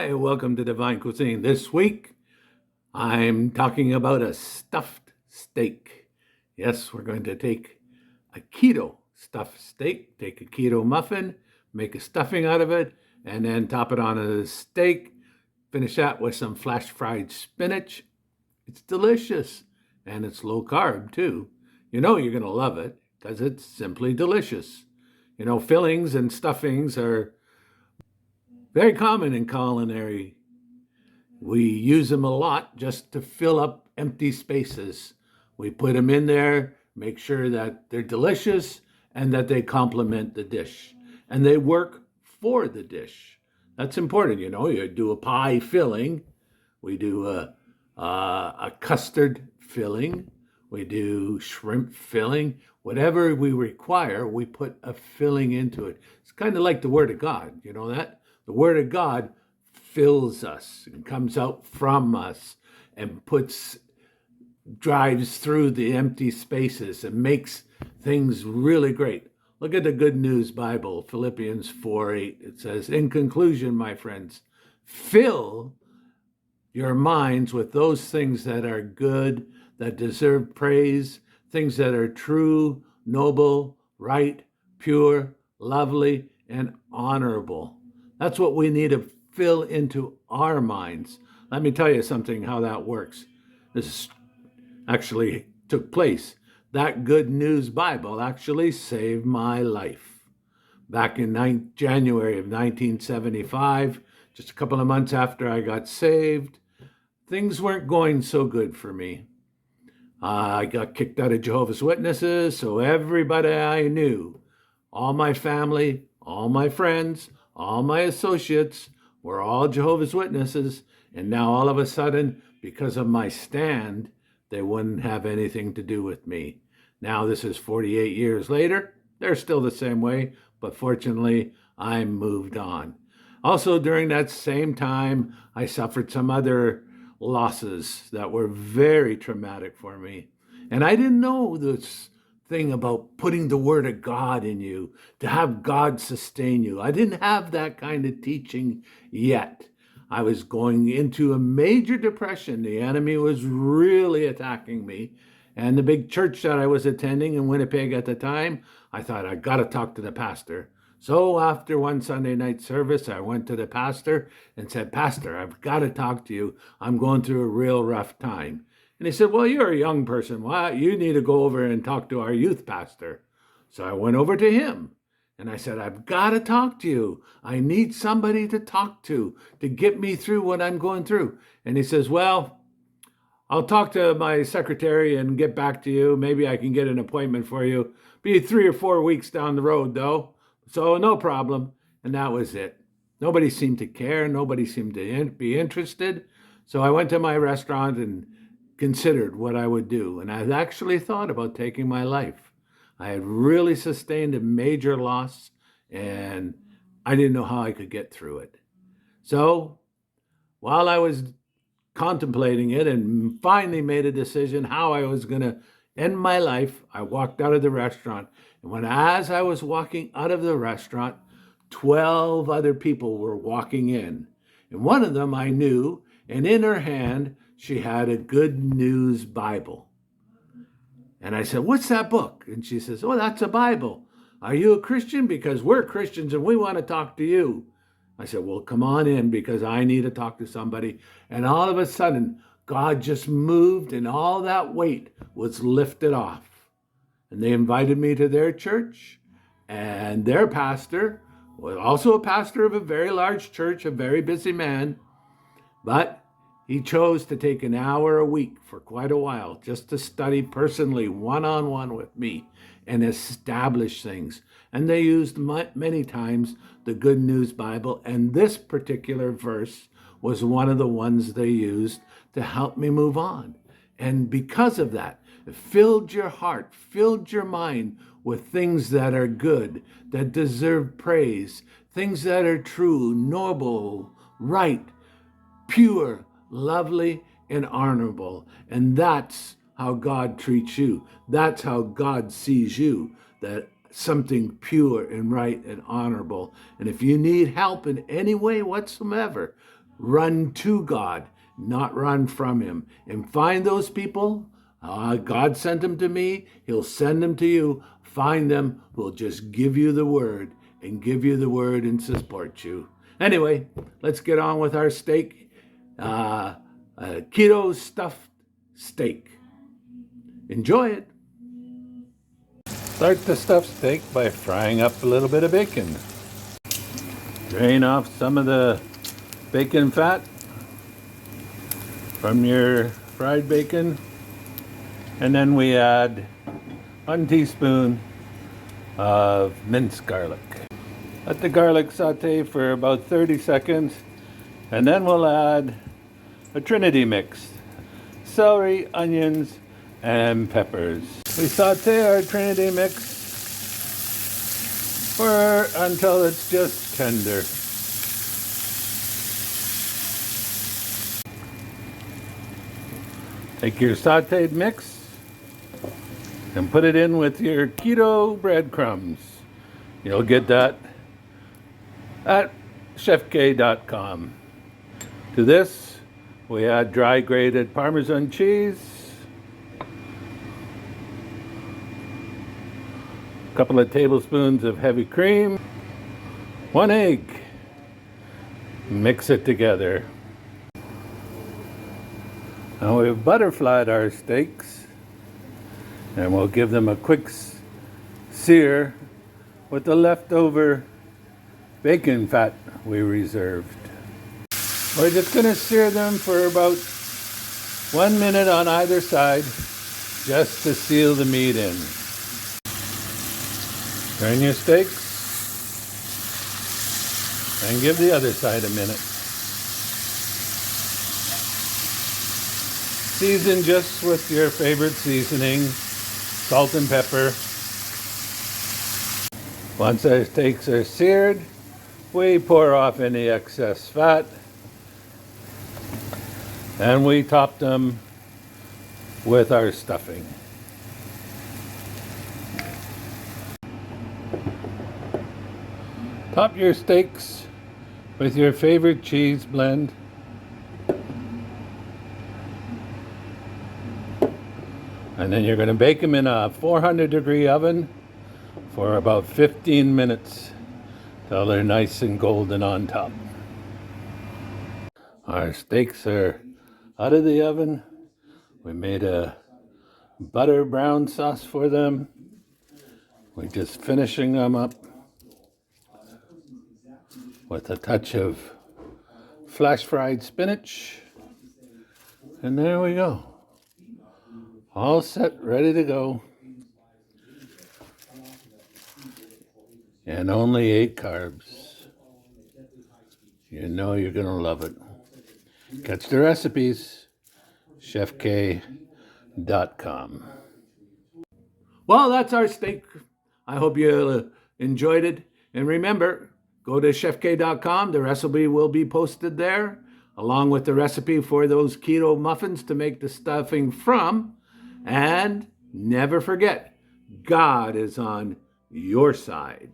Hi, welcome to Divine Cuisine. This week, I'm talking about a stuffed steak. Yes, we're going to take a keto stuffed steak, take a keto muffin, make a stuffing out of it, and then top it on a steak. Finish that with some flash fried spinach. It's delicious, and it's low carb too. You know you're going to love it because it's simply delicious. You know, fillings and stuffings are very common in culinary. We use them a lot just to fill up empty spaces. We put them in there, make sure that they're delicious and that they complement the dish. And they work for the dish. That's important. You know, you do a pie filling, we do a custard filling, we do shrimp filling. Whatever we require, we put a filling into it. It's kind of like the Word of God. You know that? The Word of God fills us and comes out from us and drives through the empty spaces and makes things really great. Look at the Good News Bible, Philippians 4:8. It says, in conclusion, my friends, fill your minds with those things that are good, that deserve praise, things that are true, noble, right, pure, lovely, and honorable. That's what we need to fill into our minds. Let me tell you something how that works. This actually took place. That Good News Bible actually saved my life. Back in January of 1975, just a couple of months after I got saved, things weren't going so good for me. I got kicked out of Jehovah's Witnesses, so everybody I knew, all my family, all my friends, all my associates were all Jehovah's Witnesses, and now all of a sudden, because of my stand, they wouldn't have anything to do with me. Now this is 48 years later. They're still the same way, but fortunately, I moved on. Also, during that same time, I suffered some other losses that were very traumatic for me. And I didn't know this thing about putting the Word of God in you, to have God sustain you. I didn't have that kind of teaching yet. I was going into a major depression. The enemy was really attacking me. And the big church that I was attending in Winnipeg at the time, I thought, I got to talk to the pastor. So after one Sunday night service, I went to the pastor and said, Pastor, I've got to talk to you. I'm going through a real rough time. And he said, well, you're a young person. Why? You need to go over and talk to our youth pastor. So I went over to him and I said, I've got to talk to you. I need somebody to talk to get me through what I'm going through. And he says, well, I'll talk to my secretary and get back to you. Maybe I can get an appointment for you. Be 3 or 4 weeks down the road, though. So no problem. And that was it. Nobody seemed to care. Nobody seemed to be interested. So I went to my restaurant and considered what I would do. And I actually thought about taking my life. I had really sustained a major loss, and I didn't know how I could get through it. So while I was contemplating it and finally made a decision how I was going to end my life, I walked out of the restaurant. And as I was walking out of the restaurant, 12 other people were walking in. And one of them I knew, and in her hand, she had a Good News Bible. And I said, what's that book? And she says, oh, that's a Bible. Are you a Christian? Because we're Christians and we want to talk to you. I said, well, come on in because I need to talk to somebody. And all of a sudden, God just moved and all that weight was lifted off. And they invited me to their church, and their pastor was also a pastor of a very large church, a very busy man, but he chose to take an hour a week for quite a while just to study personally, one-on-one with me, and establish things. And they used many times the Good News Bible, and this particular verse was one of the ones they used to help me move on. And because of that, it filled your heart, filled your mind with things that are good, that deserve praise, things that are true, noble, right, pure, lovely, and honorable. And that's how God treats you. That's how God sees you, that something pure and right and honorable. And if you need help in any way whatsoever, run to God, not run from him. And find those people. God sent them to me. He'll send them to you. Find them who will just give you the word and support you. Anyway, let's get on with our steak. Keto Stuffed Steak. Enjoy it. Start the stuffed steak by frying up a little bit of bacon. Drain off some of the bacon fat from your fried bacon. And then we add 1 teaspoon of minced garlic. Let the garlic saute for about 30 seconds. And then we'll add a Trinity mix: celery, onions, and peppers. We saute our Trinity mix until it's just tender. Take your sauteed mix and put it in with your keto breadcrumbs. You'll get that at chefk.com. To this, we add dry grated Parmesan cheese, a couple of tablespoons of heavy cream, 1 egg. Mix it together. Now we've butterflied our steaks, and we'll give them a quick sear with the leftover bacon fat we reserved. We're just going to sear them for about 1 minute on either side, just to seal the meat in. Turn your steaks and give the other side a minute. Season just with your favorite seasoning, salt and pepper. Once our steaks are seared, we pour off any excess fat, and we top them with our stuffing. Top your steaks with your favorite cheese blend. And then you're going to bake them in a 400-degree oven for about 15 minutes till they're nice and golden on top. Our steaks are out of the oven. We made a butter brown sauce for them. We're just finishing them up with a touch of flash fried spinach. And there we go. All set, ready to go. And only 8 carbs. You know you're going to love it. Catch the recipes, chefk.com. Well, that's our steak. I hope you enjoyed it. And remember, go to chefk.com. The recipe will be posted there, along with the recipe for those keto muffins to make the stuffing from. And never forget, God is on your side.